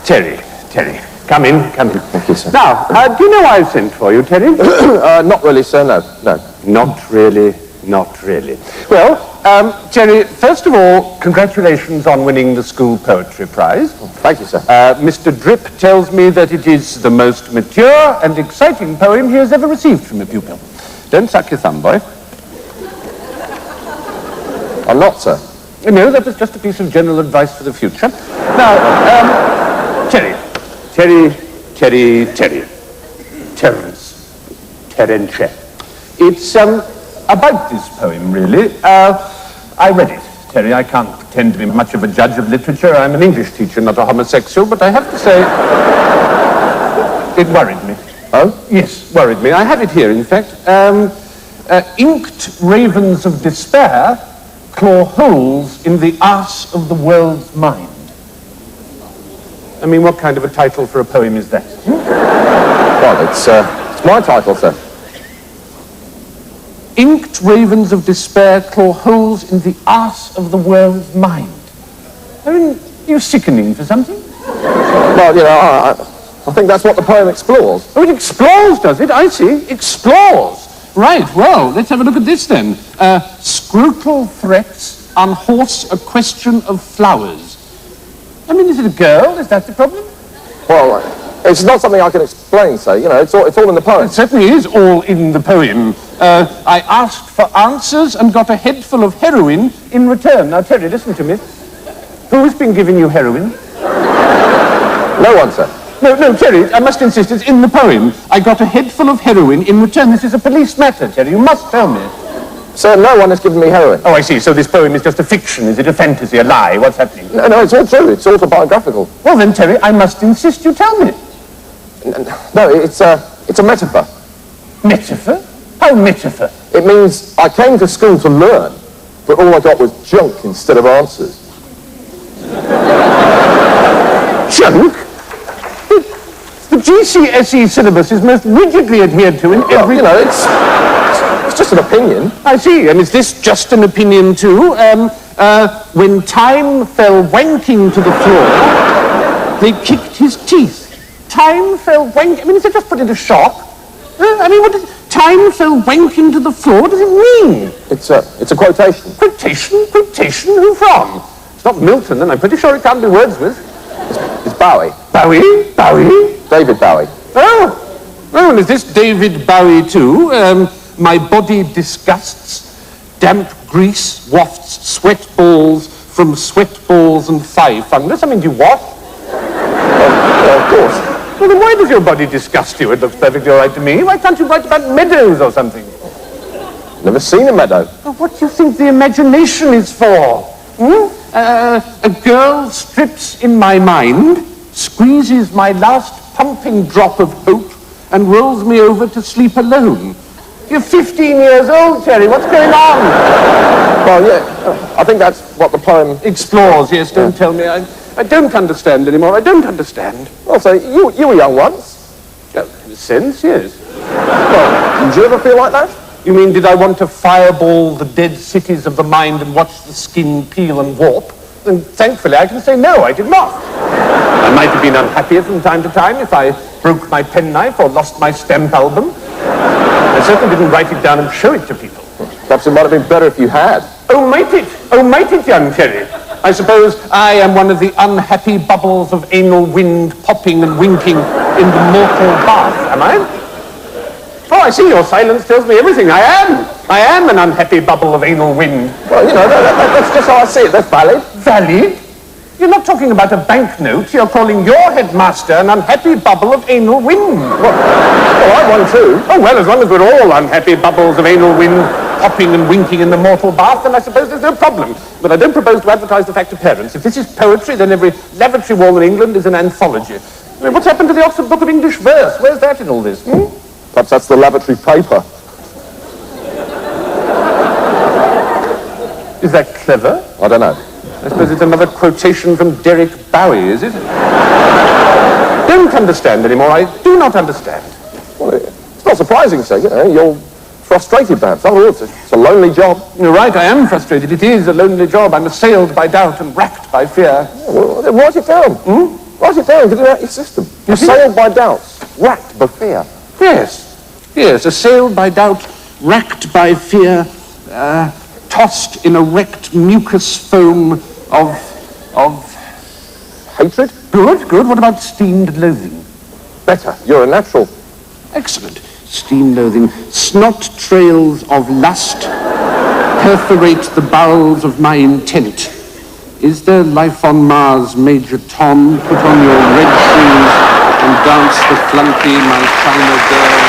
Terry, come in. Thank you, sir. Now, do you know why I've sent for you, Terry? Not really, sir, no. Not really. Well, Terry, first of all, congratulations on winning the school poetry prize. Thank you, sir. Mr. Drip tells me that it is the most mature and exciting poem he has ever received from a pupil. Don't suck your thumb, boy. I'm not, sir. No, that was just a piece of general advice for the future. Now, Terence. It's, about this poem, really. I read it, Terry. I can't pretend to be much of a judge of literature. I'm an English teacher, not a homosexual, but I have to say, it worried me. Oh? Yes, worried me. I have it here, in fact. Inked ravens of despair claw holes in the arse of the world's mind. I mean, what kind of a title for a poem is that? Well, it's my title, sir. Inked ravens of despair claw holes in the arse of the world's mind. I mean, you're sickening for something? Well, you know, I think that's what the poem explores. Oh, it explores, does it? I see. Explores. Right, well, let's have a look at this then. Scrotal threats unhorse a question of flowers. I mean, is it a girl? Is that the problem? Well, it's not something I can explain, sir. You know, it's all in the poem. It certainly is all in the poem. I asked for answers and got a head full of heroin in return. Now, Terry, listen to me. Who's been giving you heroin? No one, sir. No, Terry, I must insist, it's in the poem. I got a head full of heroin in return. This is a police matter, Terry. You must tell me. Sir, no one has given me heroin. Oh, I see. So this poem is just a fiction. Is it a fantasy, a lie? What's happening? No, it's all true. It's autobiographical. Well, then, Terry, I must insist you tell me. No, it's a metaphor. Metaphor? How metaphor? It means I came to school to learn, but all I got was junk instead of answers. Junk? The GCSE syllabus is most rigidly adhered to in every... You know, it's just an opinion. I see. And is this just an opinion too? When time fell wanking to the floor, they kicked his teeth. Time fell wanking... I mean, is it just put into shock? I mean, what does... Time fell wanking to the floor? What does it mean? It's a quotation. Quotation? Quotation? Who from? It's not Milton, and I'm pretty sure it can't be Wordsworth. It's Bowie. Bowie? David Bowie. Oh, and is this David Bowie too? My body disgusts, damp grease wafts sweat balls from sweat balls and thigh fungus. I mean, do you what? Of course. Well, then why does your body disgust you? It looks perfectly all right to me. Why can't you write about meadows or something? Never seen a meadow. Well, what do you think the imagination is for? A girl strips in my mind, squeezes my last pumping drop of hope, and rolls me over to sleep alone. You're 15 years old, Terry. What's going on? Well, yeah, I think that's what the poem explores. Yes, don't tell me. I don't understand anymore. I don't understand. Well, so you were young once. Oh, in a sense, yes. Well, did you ever feel like that? You mean, did I want to fireball the dead cities of the mind and watch the skin peel and warp? And thankfully, I can say no, I did not. I might have been unhappier from time to time if I broke my penknife or lost my stamp album. I certainly didn't write it down and show it to people. Perhaps it might have been better if you had. Oh, might it, young Terry? I suppose I am one of the unhappy bubbles of anal wind popping and winking in the mortal bath, am I? Oh, I see, your silence tells me everything. I am an unhappy bubble of anal wind. Well, you know, that's just how I see it. That's valid. Valid? You're not talking about a banknote. You're calling your headmaster an unhappy bubble of anal wind. Well, I'm one too. Oh, well, as long as we're all unhappy bubbles of anal wind popping and winking in the mortal bath, then I suppose there's no problem. But I don't propose to advertise the fact to parents. If this is poetry, then every lavatory wall in England is an anthology. I mean, what's happened to the Oxford Book of English Verse? Where's that in all this? Perhaps that's the lavatory paper. Is that clever? I don't know. I suppose it's another quotation from Derek Bowie, is it? Don't understand anymore. I do not understand. Well, it's not surprising, sir. You know, you're frustrated, perhaps. After all, it's a lonely job. You're right, I am frustrated. It is a lonely job. I'm assailed by doubt and racked by fear. Yeah, well, then write it down. Write it down, get it out of your system. Assailed by doubts, racked by fear. Yes, assailed by doubt, racked by fear, tossed in a wrecked mucus foam of... Hatred? Good. What about steamed loathing? Better, you're a natural. Excellent. Steamed loathing. Snot trails of lust perforate the bowels of my intent. Is there life on Mars, Major Tom? Put on your red shoes and dance the flunky, my China girl.